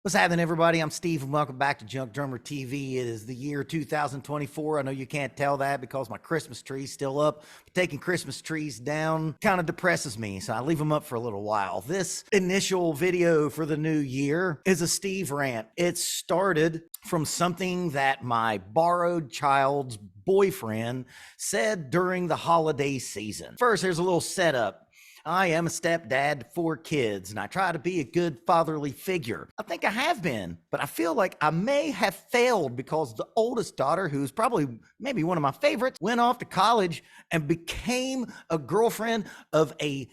What's happening, everybody? I'm Steve, and welcome back to Junk Drummer TV. It is the year 2024. I know you can't tell that because my Christmas tree's still up. But taking Christmas trees down kind of depresses me, so I leave them up for a little while. This initial video for the new year is a Steve rant. It started from something that my borrowed child's boyfriend said during the holiday season. First, there's a little setup. I am a stepdad to 4 kids, and I try to be a good fatherly figure. I think I have been, but I feel like I may have failed because the oldest daughter, who's probably maybe one of my favorites, went off to college and became a girlfriend of a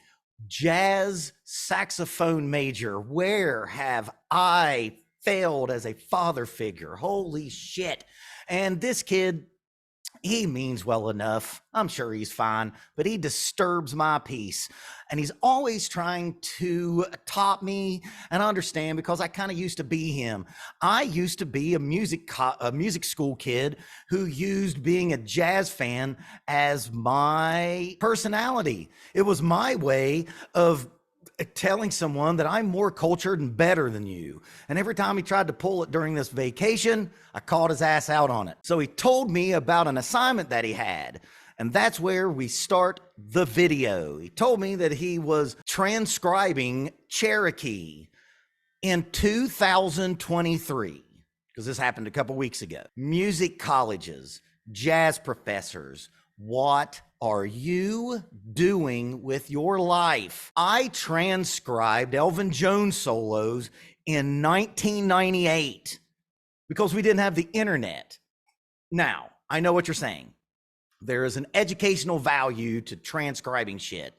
jazz saxophone major. Where have I failed as a father figure? Holy shit. And this kid, he means well enough. I'm sure he's fine, but he disturbs my peace. And he's always trying to top me, and I understand because I kind of used to be him. I used to be a music school kid who used being a jazz fan as my personality. It was my way of telling someone that I'm more cultured and better than you. And every time he tried to pull it during this vacation, I called his ass out on it. So he told me about an assignment that he had. And that's where we start the video. He told me that he was transcribing Cherokee in 2023, because this happened a couple weeks ago. Music colleges, jazz professors, what are you doing with your life? I transcribed Elvin Jones solos in 1998 because we didn't have the internet. Now, I know what you're saying. There is an educational value to transcribing shit.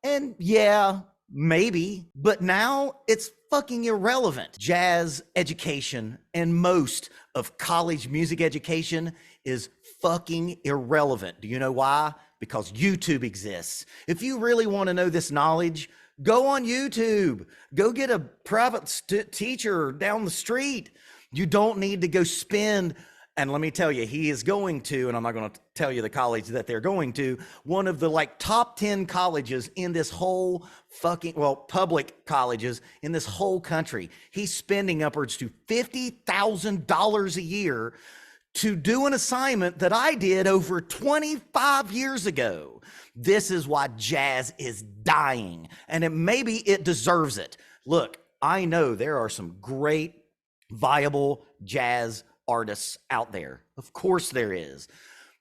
And yeah, maybe, but now it's fucking irrelevant. Jazz education and most of college music education is fucking irrelevant. Do you know why? Because YouTube exists. If you really want to know this knowledge, go on YouTube. Go get a private teacher down the street. You don't need to go spend, and let me tell you, he is going to, and I'm not going to tell you the college that they're going to, one of the top 10 colleges in this whole fucking, public colleges in this whole country. He's spending upwards to $50,000 a year to do an assignment that I did over 25 years ago. This is why jazz is dying, and maybe it deserves it. Look, I know there are some great, viable jazz artists out there. Of course there is,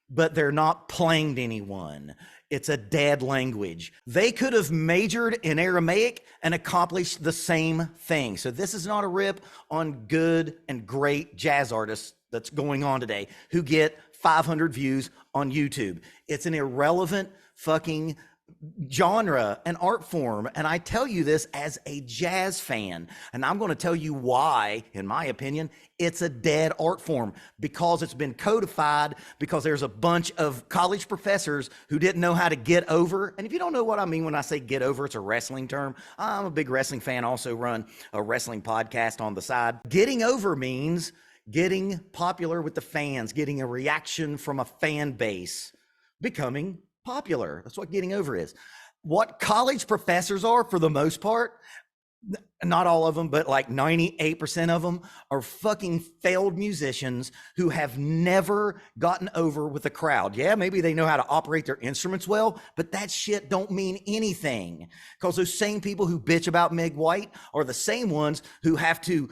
but they're not playing to anyone. It's a dead language. They could have majored in Aramaic and accomplished the same thing. So this is not a rip on good and great jazz artists that's going on today who get 500 views on YouTube. It's an irrelevant fucking genre and art form. And I tell you this as a jazz fan, and I'm going to tell you why, in my opinion, it's a dead art form, because it's been codified, because there's a bunch of college professors who didn't know how to get over. And if you don't know what I mean when I say get over, it's a wrestling term. I'm a big wrestling fan, also run a wrestling podcast on the side. Getting over means getting popular with the fans, getting a reaction from a fan base, becoming popular. That's what getting over is. What college professors are, for the most part, not all of them, but 98% of them are fucking failed musicians who have never gotten over with the crowd. Yeah, maybe they know how to operate their instruments well, but that shit don't mean anything, because those same people who bitch about Meg White are the same ones who have to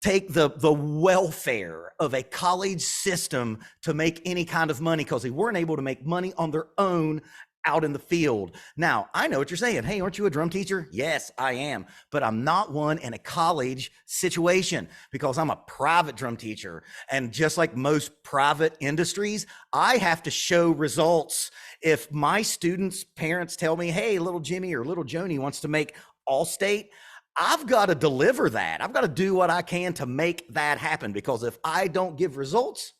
take the welfare of a college system to make any kind of money, because they weren't able to make money on their own out in the field. Now, I know what you're saying. Hey, aren't you a drum teacher? Yes, I am. But I'm not one in a college situation, because I'm a private drum teacher. And just like most private industries, I have to show results. If my students' parents tell me, hey, little Jimmy or little Joni wants to make All-State, I've got to deliver that. I've got to do what I can to make that happen, because if I don't give results,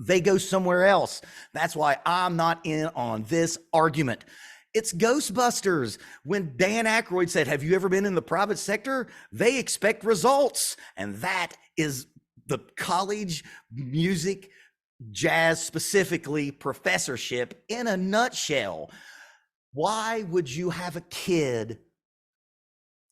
they go somewhere else. That's why I'm not in on this argument. It's Ghostbusters. When Dan Aykroyd said, have you ever been in the private sector? They expect results. And that is the college music, jazz specifically, professorship in a nutshell. Why would you have a kid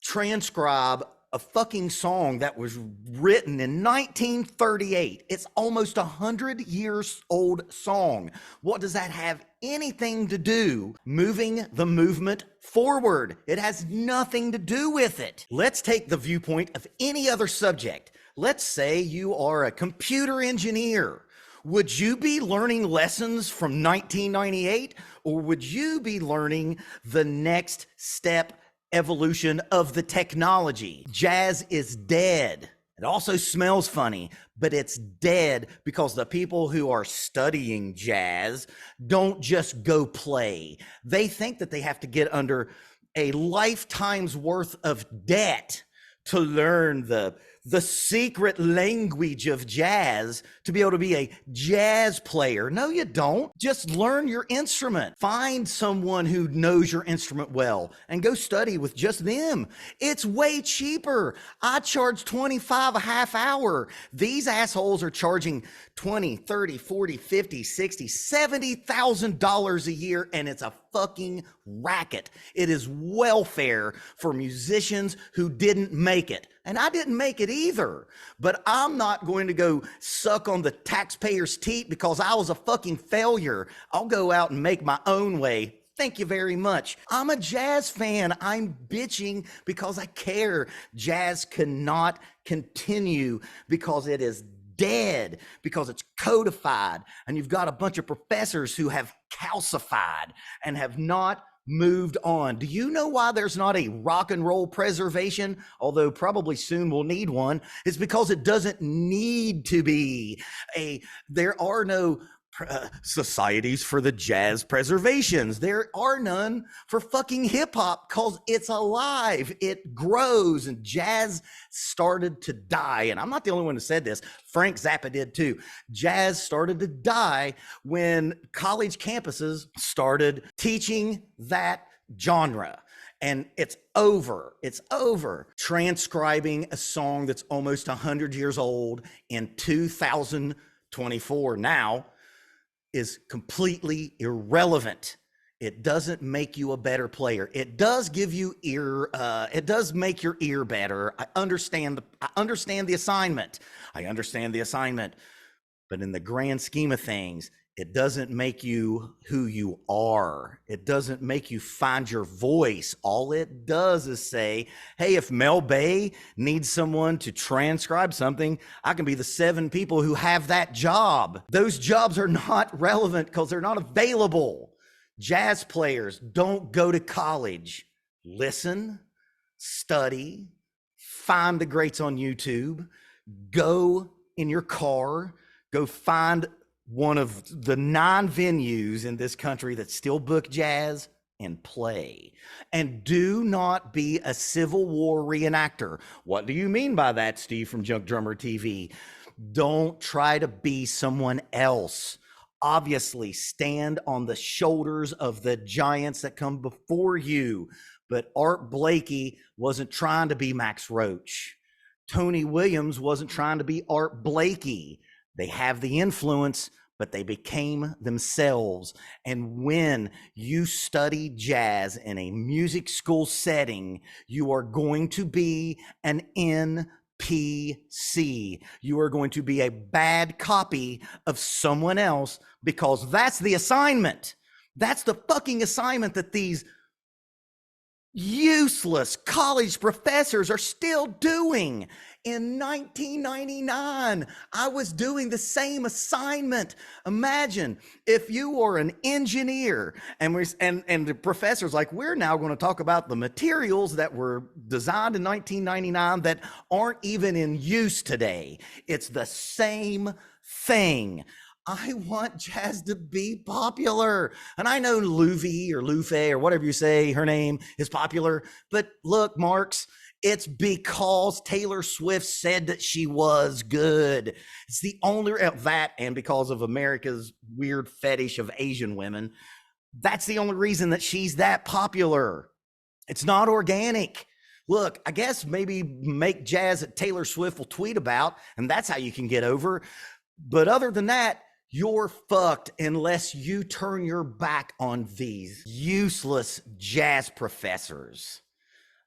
transcribe a fucking song that was written in 1938. It's almost 100 years old song. What does that have anything to do moving the movement forward? It has nothing to do with it. Let's take the viewpoint of any other subject. Let's say you are a computer engineer. Would you be learning lessons from 1998, or would you be learning the next step evolution of the technology? Jazz is dead. It also smells funny, but it's dead because the people who are studying jazz don't just go play. They think that they have to get under a lifetime's worth of debt to learn the secret language of jazz to be able to be a jazz player. No, you don't. Just learn your instrument. Find someone who knows your instrument well and go study with just them. It's way cheaper. I charge $25 a half hour. These assholes are charging $20, $30, $40, $50, $60, $70,000 a year, and it's a fucking racket. It is welfare for musicians who didn't make it. And I didn't make it either, but I'm not going to go suck on the taxpayers' teat because I was a fucking failure. I'll go out and make my own way. Thank you very much. I'm a jazz fan. I'm bitching because I care. Jazz cannot continue because it is dead, because it's codified, and you've got a bunch of professors who have calcified and have not moved on. Do you know why there's not a rock and roll preservation? Although probably soon we'll need one. It's because it doesn't need to be. There are no societies for the jazz preservations. There are none for fucking hip hop because it's alive. It grows, and jazz started to die. And I'm not the only one who said this. Frank Zappa did too. Jazz started to die when college campuses started teaching that genre. And it's over. It's over. Transcribing a song that's almost 100 years old in 2024 now is completely irrelevant. It doesn't make you a better player. It does give you it does make your ear better. I understand the assignment. But in the grand scheme of things, it doesn't make you who you are. It doesn't make you find your voice. All it does is say, hey, if Mel Bay needs someone to transcribe something, I can be the 7 people who have that job. Those jobs are not relevant because they're not available. Jazz players don't go to college. Listen, study, find the greats on YouTube, go in your car, go find one of the 9 venues in this country that still book jazz and play. And do not be a Civil War reenactor. What do you mean by that, Steve from Junk Drummer TV? Don't try to be someone else. Obviously, stand on the shoulders of the giants that come before you. But Art Blakey wasn't trying to be Max Roach. Tony Williams wasn't trying to be Art Blakey. They have the influence, but they became themselves. And when you study jazz in a music school setting, you are going to be an NPC. You are going to be a bad copy of someone else because that's the assignment. That's the fucking assignment that these useless college professors are still doing. In 1999, I was doing the same assignment. Imagine if you were an engineer and the professor's like, we're now going to talk about the materials that were designed in 1999 that aren't even in use today. It's the same thing. I want jazz to be popular. And I know Luffy or Luffy or whatever you say, her name is popular. But look, Marks, it's because Taylor Swift said that she was good. It's the only that, and because of America's weird fetish of Asian women, that's the only reason that she's that popular. It's not organic. Look, I guess maybe make jazz that Taylor Swift will tweet about, and that's how you can get over. But other than that, you're fucked unless you turn your back on these useless jazz professors.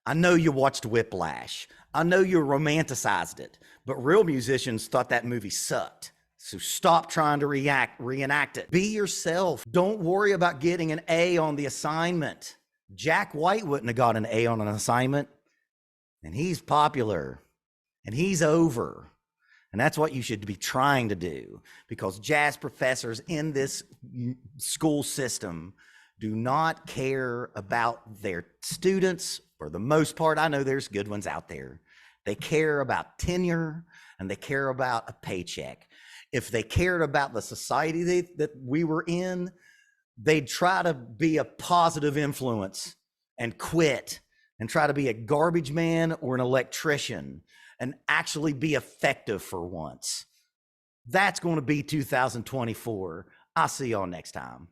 I know you watched Whiplash. I know you romanticized it, but real musicians thought that movie sucked. So stop trying to reenact it. Be yourself. Don't worry about getting an A on the assignment. Jack White wouldn't have got an A on an assignment, and he's popular, and he's over. And that's what you should be trying to do, because jazz professors in this school system do not care about their students. For the most part, I know there's good ones out there. They care about tenure and they care about a paycheck. If they cared about the society that we were in, they'd try to be a positive influence and quit and try to be a garbage man or an electrician and actually be effective for once. That's going to be 2024. I'll see y'all next time.